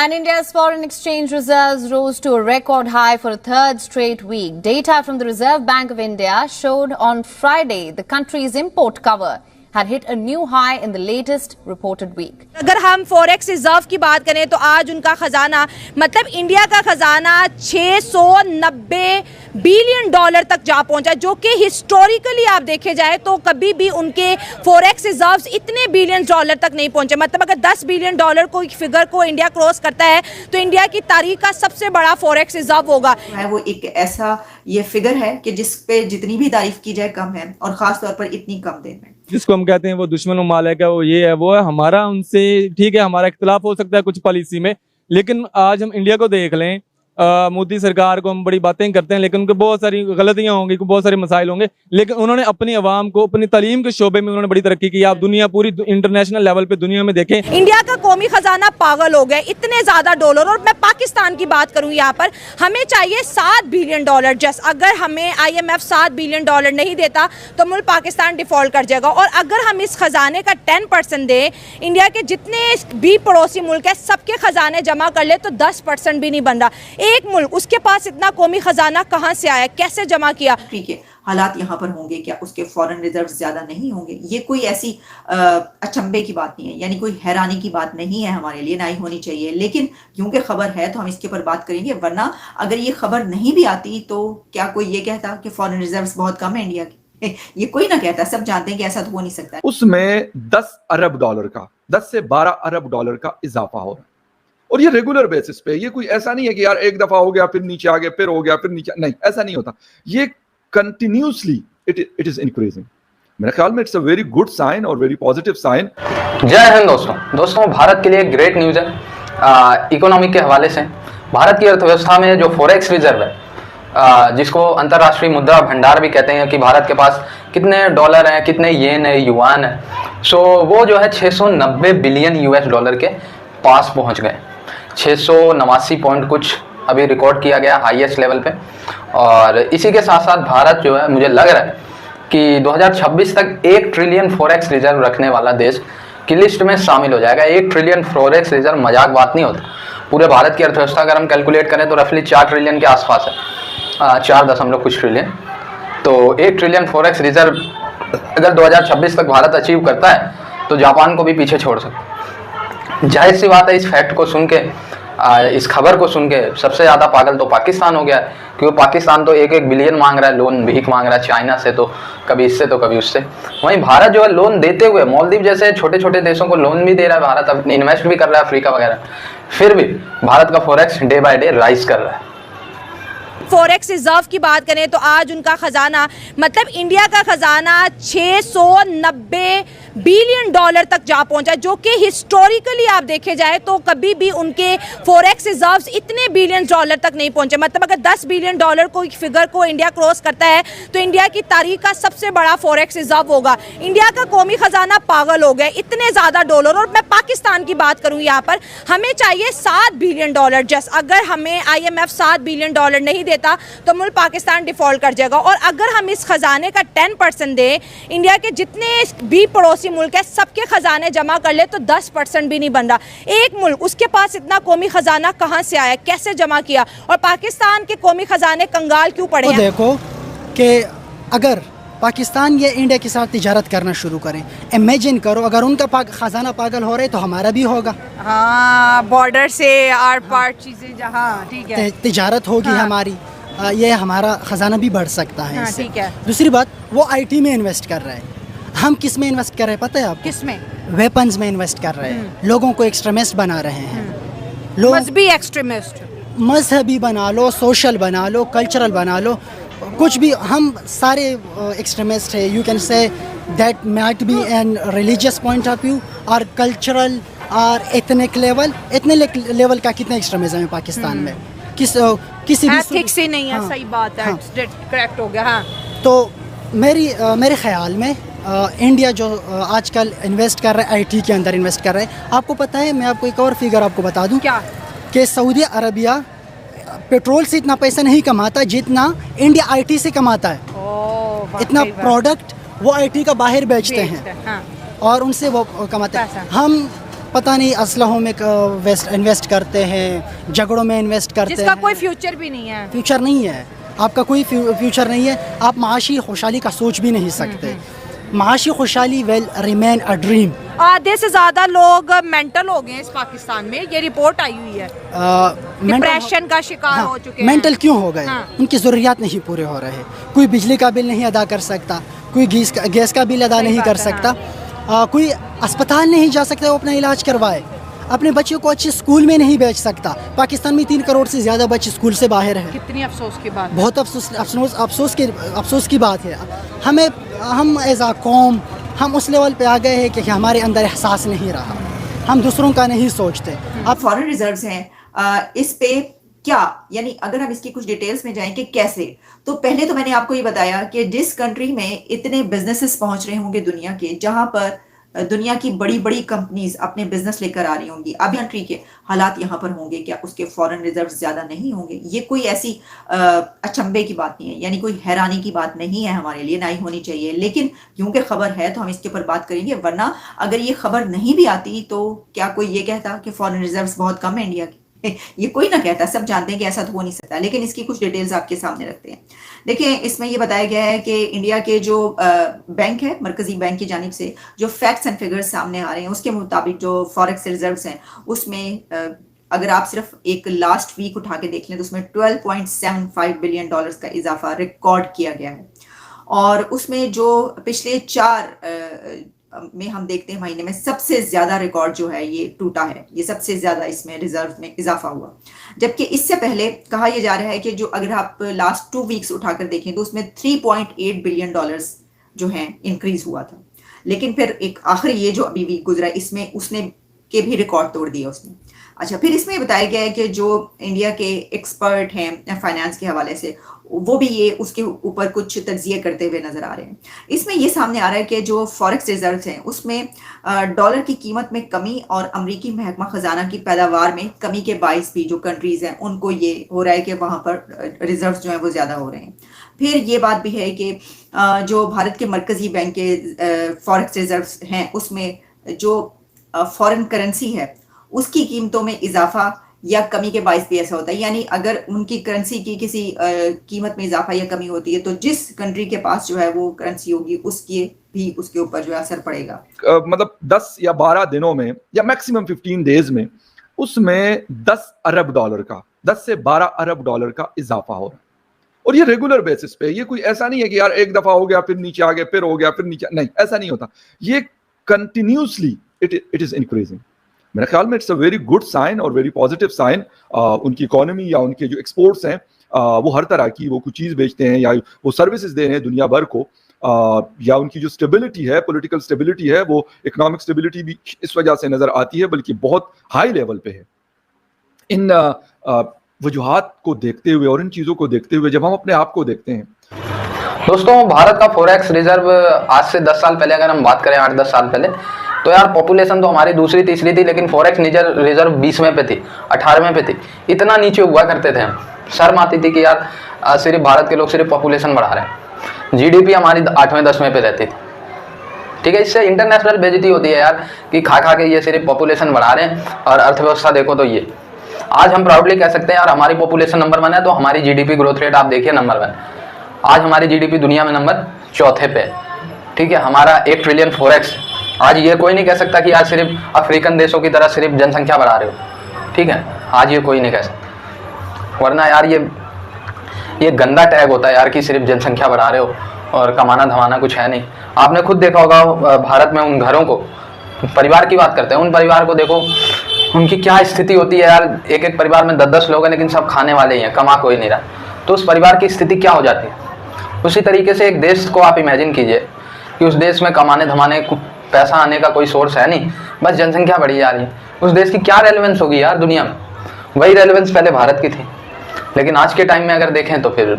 And India's foreign exchange reserves rose to a record high for a third straight week. Data from the Reserve Bank of India showed on Friday the country's import cover had hit a new high in the latest reported week. अगर हम forex reserve की बात करें तो आज उनका खजाना मतलब इंडिया का खजाना 690 बिलियन डॉलर तक जा पहुंचा, जो कि हिस्टोरिकली आप देखे जाए तो कभी भी उनके फॉरेक्स रिजर्व्स इतने बिलियन डॉलर तक नहीं पहुंचे। मतलब अगर 10 बिलियन डॉलर को फिगर को इंडिया क्रॉस करता है तो इंडिया की तारीख का सबसे बड़ा फॉरेक्स रिजर्व होगा। वो एक ऐसा ये फिगर है कि जिस पे जितनी भी तारीफ की जाए कम है, और खास तौर पर इतनी कम देर में। जिसको हम कहते हैं वो दुश्मन ममालिक है, वो ये है वो है, हमारा उनसे ठीक है, हमारा इख्तिलाफ हो सकता है कुछ पॉलिसी में, लेकिन आज हम इंडिया को देख लें, मोदी सरकार को हम बड़ी बातें करते हैं लेकिन उनके बहुत सारी गलतियां होंगी, बहुत सारे मसाइल होंगे, लेकिन उन्होंने अपनी आवाम को अपनी तालीम के शोबे में उन्होंने बड़ी तरक्की की। आप दुनिया पूरी इंटरनेशनल लेवल पे दुनिया में देखें, इंडिया का कौमी खजाना पागल हो गया, इतने ज्यादा डॉलर। और मैं पाकिस्तान की बात करूं यहाँ पर, हमें चाहिए 7 बिलियन डॉलर। जस्ट अगर हमें IMF 7 बिलियन डॉलर नहीं देता तो मुल्क पाकिस्तान डिफॉल्ट कर जाएगा। और अगर हम इस खजाने का 10% दें, इंडिया के जितने भी पड़ोसी मुल्क है सबके खजाने जमा कर ले तो 10% भी नहीं बन रहा। एक मुल्क, उसके पास इतना कौमी खजाना कहां से आया, कैसे जमा किया? ठीक है, हालात यहाँ पर होंगे, क्या उसके फॉरेन रिजर्व ज्यादा नहीं होंगे? ये कोई ऐसी अचंभे की बात नहीं है, यानी कोई हैरानी की बात नहीं है हमारे लिए, ना ही होनी चाहिए। लेकिन क्योंकि खबर है तो हम इसके ऊपर बात करेंगे, वरना अगर ये खबर नहीं भी आती तो क्या कोई ये कहता कि फॉरेन रिजर्व बहुत कम है इंडिया की? ये कोई ना कहता, सब जानते हैं कि ऐसा तो हो नहीं सकता। उसमें 10 अरब डॉलर का, 10 से 12 अरब डॉलर का इजाफा हो रहा है, और ये रेगुलर बेसिस पे। ये कोई ऐसा नहीं है कि यार एक दफा हो गया फिर नीचे आ गया, फिर हो गया फिर नीचे, नहीं, ऐसा नहीं होता। ये कंटिन्यूसली इट इज इंक्रीजिंग। मेरे ख्याल में it's a very good sign और वेरी पॉजिटिव साइन। जय हिंद दोस्तों, भारत के लिए ग्रेट न्यूज है इकोनॉमी के हवाले से। भारत की अर्थव्यवस्था में जो फॉरेक्स रिजर्व है, जिसको अंतर्राष्ट्रीय मुद्रा भंडार भी कहते हैं, कि भारत के पास कितने डॉलर हैं, कितने येन है, युआन है, सो वो जो है 690 बिलियन US डॉलर के पास पहुंच गए। 689 पॉइंट कुछ अभी रिकॉर्ड किया गया हाईएस्ट लेवल पे। और इसी के साथ साथ भारत जो है, मुझे लग रहा है कि 2026 तक 1 ट्रिलियन फॉरेक्स रिजर्व रखने वाला देश की लिस्ट में शामिल हो जाएगा। 1 ट्रिलियन फॉरेक्स रिजर्व मजाक बात नहीं होता। पूरे भारत की अर्थव्यवस्था अगर हम कैलकुलेट करें तो रफली 4 ट्रिलियन के आसपास है, 4 कुछ ट्रिलियन। तो 1 ट्रिलियन फॉरेक्स रिजर्व अगर 2026 तक भारत अचीव करता है तो जापान को भी पीछे छोड़ सकता है। जाहिर सी बात है, इस फैक्ट को सुन के, इस खबर को सुन के सबसे ज़्यादा पागल तो पाकिस्तान हो गया है, क्योंकि पाकिस्तान तो 1-1 बिलियन मांग रहा है, लोन भीख मांग रहा है चाइना से, तो कभी इससे तो कभी उससे। वहीं भारत जो है लोन देते हुए, मालदीव जैसे छोटे छोटे देशों को लोन भी दे रहा है भारत, अब इन्वेस्ट भी कर रहा है अफ्रीका वगैरह, फिर भी भारत का forex day by day rise कर रहा है। फॉरेक्स रिजर्व की बात करें तो आज उनका खजाना मतलब इंडिया का खजाना 690 बिलियन डॉलर तक जा पहुंचा, जो कि हिस्टोरिकली आप देखे जाए तो कभी भी उनके फॉरेक्स रिजर्व्स इतने बिलियन डॉलर तक नहीं पहुंचे। मतलब अगर 10 बिलियन डॉलर को फिगर को इंडिया क्रॉस करता है तो इंडिया की तारीख का सबसे बड़ा फॉरेक्स रिजर्व होगा। इंडिया का कौमी खजाना पागल हो गया, इतने ज्यादा डॉलर। और मैं पाकिस्तान की बात करूं यहाँ पर, हमें चाहिए 7 बिलियन डॉलर। जस्ट अगर हमें IMF 7 बिलियन डॉलर नहीं देता तो मुल्क पाकिस्तान डिफॉल्ट कर जाएगा। और अगर हम इस खजाने का 10% दें, इंडिया के जितने भी पड़ोसी मुल्क है सबके खजाने जमा कर ले तो 10% भी नहीं बन रहा। एक मुल्क, उसके पास इतना कौमी खजाना कहां से आया, कैसे जमा किया? और पाकिस्तान के कौमी खजाने कंगाल क्यों पड़े हैं? तो देखो कि अगर पाकिस्तान ये इंडिया के साथ तिजारत करना शुरू करें, इमेजिन करो अगर उनका खजाना पागल हो रहा है तो हमारा भी होगा। हाँ, बॉर्डर से आर पार चीजें जहाँ ठीक है तिजारत होगी। हाँ। हमारी ये हमारा खजाना भी बढ़ सकता है। हाँ, ठीक है। दूसरी बात, वो IT में इन्वेस्ट कर रहे हैं, हम किस में इन्वेस्ट कर रहे हैं पता है आपको? किस में? वेपन्स में इन्वेस्ट कर रहे हैं, लोगों को एक्सट्रीमिस्ट बना रहे हैं। लोग मजहबी एक्सट्रीमिस्ट, मजहबी बना लो, सोशल बना लो, कल्चरल बना लो, कुछ भी, हम सारे एक्सट्रीमिस्ट है। You can say that might be an religious point of view और कल्चरल और एथनिक लेवल। एथनिक लेवल का कितना एक्सट्रीमिज्म है पाकिस्तान में? किसी भी एथिक्स ही नहीं है। सही बात है, करेक्ट हो गया। हाँ, तो मेरे ख्याल में इंडिया जो आजकल इन्वेस्ट कर रहा है, IT के अंदर इन्वेस्ट कर रहा है। आपको पता है, मैं आपको एक और फिगर आपको बता दूं क्या, कि सऊदी अरबिया पेट्रोल से इतना पैसा नहीं कमाता जितना इंडिया IT से कमाता है। इतना प्रोडक्ट वो IT का बाहर बेचते हैं। हाँ। और उनसे वो कमाते हैं। हम पता नहीं असलहों में इन्वेस्ट करते हैं, झगड़ों में इन्वेस्ट करते जिसका हैं। कोई फ्यूचर भी नहीं है। फ्यूचर नहीं है, आपका कोई फ्यूचर नहीं है। आप माशी खुशहाली का सोच भी नहीं सकते। माशी खुशहाली विल रिमेन अ ड्रीम। आधे से ज़्यादा लोग मेंटल हो गए हैं इस पाकिस्तान में, ये रिपोर्ट आई हुई है। डिप्रेशन का शिकार हो चुके हैं। मेंटल क्यों हो गए? हाँ। उनकी ज़रूरियात नहीं पूरे हो रहे। कोई बिजली का बिल नहीं अदा कर सकता, कोई गैस का बिल अदा सही नहीं बात कर है, सकता, कोई अस्पताल नहीं जा सकता वो अपना इलाज करवाए, अपने बच्चों को अच्छे स्कूल में नहीं भेज सकता। पाकिस्तान में 3 करोड़ से ज़्यादा बच्चे स्कूल से बाहर हैं। कितनी अफसोस की बात। बहुत अफसोस की बात है। हम एज आ कौम हम उस लेवल पे आ गए हैं कि हमारे अंदर एहसास नहीं रहा, हम दूसरों का नहीं सोचते। अब फॉरेन रिजर्व्स हैं, इस पे क्या, यानी अगर हम इसकी कुछ डिटेल्स में जाएं कि कैसे, तो पहले तो मैंने आपको ये बताया कि जिस कंट्री में इतने बिजनेसेस पहुंच रहे होंगे दुनिया के, जहां पर दुनिया की बड़ी बड़ी कंपनीज अपने बिजनेस लेकर आ रही होंगी, अब कंट्री के हालात यहाँ पर होंगे, क्या उसके फॉरेन रिजर्व ज्यादा नहीं होंगे? ये कोई ऐसी अचंभे की बात नहीं है, यानी कोई हैरानी की बात नहीं है हमारे लिए, ना ही होनी चाहिए। लेकिन क्योंकि खबर है तो हम इसके ऊपर बात करेंगे, वरना अगर ये खबर नहीं भी आती तो क्या कोई ये कहता कि फॉरेन रिजर्व बहुत कम है इंडिया की? ये कोई ना कहता, सब जानते हैं कि ऐसा तो हो नहीं सकता। लेकिन इसकी कुछ डिटेल्स आपके सामने रखते हैं। देखिए, इसमें ये बताया गया है कि इंडिया के जो बैंक है, मरकजी बैंक की जानिब से जो फैक्ट्स एंड फिगर्स सामने आ रहे हैं, उसके मुताबिक जो फॉरेक्स रिजर्व्स हैं उसमें अगर आप सिर्फ एक लास्ट वीक उठा के देख लें तो उसमें $12.75 बिलियन का इजाफा रिकॉर्ड किया गया है। और उसमें जो पिछले 4 में हम देखते हैं महीने में सबसे ज्यादा रिकॉर्ड जो है ये टूटा है, ये सबसे ज्यादा इसमें रिजर्व में इजाफा हुआ। जबकि इससे पहले कहा यह जा रहा है कि जो अगर आप लास्ट 2 वीक्स उठाकर देखें तो उसमें $3.8 बिलियन जो है इंक्रीज हुआ था। लेकिन फिर एक आखिरी ये जो अभी वीक गुजरा इसमें उसने के भी रिकॉर्ड तोड़ दिया उसने। अच्छा, फिर इसमें बताया गया है कि जो इंडिया के एक्सपर्ट हैं फाइनेंस के हवाले से, वो भी ये उसके ऊपर कुछ तज्जिए करते हुए नजर आ रहे हैं। इसमें ये सामने आ रहा है कि जो फॉरेक्स रिजर्व्स हैं उसमें डॉलर की कीमत में कमी और अमरीकी महकमा खजाना की पैदावार में कमी के बाइस भी जो कंट्रीज हैं उनको ये हो रहा है कि वहाँ पर रिजर्व्स जो हैं वो ज़्यादा हो रहे हैं। फिर ये बात भी है कि जो भारत के मरकजी बैंक के फॉरेक्स रिजर्व्स हैं उसमें जो फॉरेन करेंसी है उसकी कीमतों में इजाफा या कमी के बाइस भी ऐसा होता है। यानी अगर उनकी करेंसी की किसी कीमत में इजाफा या कमी होती है तो जिस कंट्री के पास जो है वो करेंसी होगी उसकी भी उसके ऊपर जो है असर पड़ेगा। मतलब 10 या 12 दिनों में या मैक्सिमम 15 डेज में उसमें $10 अरब का, 10 से 12 अरब डॉलर का इजाफा हो रहा है। और ये रेगुलर बेसिस पे, ये कोई ऐसा नहीं है कि यार एक दफा हो गया फिर नीचे आ गया, फिर हो गया फिर नीचे, नहीं, ऐसा नहीं होता। ये कंटिन्यूसली इट इज इंक्रीजिंग। मेरे ख्याल में it's a very good sign और वेरी पॉजिटिव साइन। उनकी इकोनॉमी या उनके जो एक्सपोर्ट्स हैं वो हर तरह की, वो कुछ चीज़ बेचते हैं या वो सर्विसेज दे रहे हैं दुनिया भर को, या उनकी जो स्टेबिलिटी है, पॉलिटिकल स्टेबिलिटी है, वो इकोनॉमिक स्टेबिलिटी भी इस वजह से नजर आती है, बल्कि बहुत हाई लेवल पे है। इन वजूहात को देखते हुए और इन चीज़ों को देखते हुए जब हम अपने आप को देखते हैं, दोस्तों, भारत का फॉरेक्स रिजर्व आज से 10 साल पहले अगर हम बात करें, 8-10 साल पहले, तो यार पॉपुलेशन तो हमारी दूसरी तीसरी थी, लेकिन फॉरेक्स रिजर्व 20वें पे थी, 18वें पे थी। इतना नीचे हुआ करते थे हम, शर्म आती थी कि यार सिर्फ भारत के लोग सिर्फ पॉपुलेशन बढ़ा रहे हैं। जीडीपी हमारी 8वें 10वें पे रहती थी। ठीक है, इससे इंटरनेशनल बेइज्जती होती है यार कि खा खा के ये सिर्फ पॉपुलेशन बढ़ा रहे हैं और अर्थव्यवस्था देखो तो ये। आज हम प्राउडली कह सकते हैं यार हमारी पॉपुलेशन नंबर 1 है, तो हमारी जीडीपी ग्रोथ रेट आप देखिए नंबर 1। आज हमारी जीडीपी दुनिया में नंबर 4थे पे। ठीक है, हमारा 1 ट्रिलियन फॉरेक्स। आज ये कोई नहीं कह सकता कि आज सिर्फ अफ्रीकन देशों की तरह सिर्फ जनसंख्या बढ़ा रहे हो। ठीक है, आज ये कोई नहीं कह सकता, वरना यार ये गंदा टैग होता है यार कि सिर्फ जनसंख्या बढ़ा रहे हो और कमाना धमाना कुछ है नहीं। आपने खुद देखा होगा भारत में उन घरों को, परिवार की बात करते हैं, उन परिवार को देखो उनकी क्या स्थिति होती है यार। एक परिवार में 10-10 लोग हैं लेकिन सब खाने वाले ही हैं, कमा कोई नहीं रहा, तो उस परिवार की स्थिति क्या हो जाती है। उसी तरीके से एक देश को आप इमेजिन कीजिए कि उस देश में कमाने धमाने पैसा आने का कोई सोर्स है नहीं, बस जनसंख्या बढ़ी जा रही है। उस देश की क्या रेलेवेंस होगी यार दुनिया में? वही रेलेवेंस पहले भारत की थी, लेकिन आज के टाइम में अगर देखें तो फिर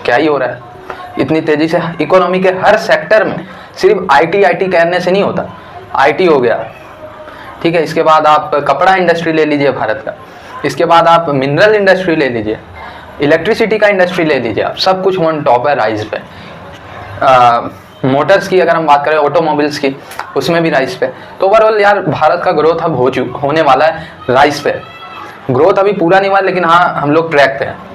क्या ही हो रहा है। इतनी तेजी से इकोनॉमी के हर सेक्टर में, सिर्फ आईटी कहने से नहीं होता, आईटी हो गया, ठीक है, इसके बाद आप कपड़ा इंडस्ट्री ले लीजिए भारत का, इसके बाद आप मिनरल इंडस्ट्री ले लीजिए, इलेक्ट्रिसिटी का इंडस्ट्री ले लीजिए, आप सब कुछ वन टॉप है, राइज पे। मोटर्स की अगर हम बात करें, ऑटोमोबाइल्स की, उसमें भी राइज पे। तो ओवरऑल यार भारत का ग्रोथ अब होने वाला है राइज पे। ग्रोथ अभी पूरा नहीं हुआ, लेकिन हाँ हम लोग ट्रैक पे हैं।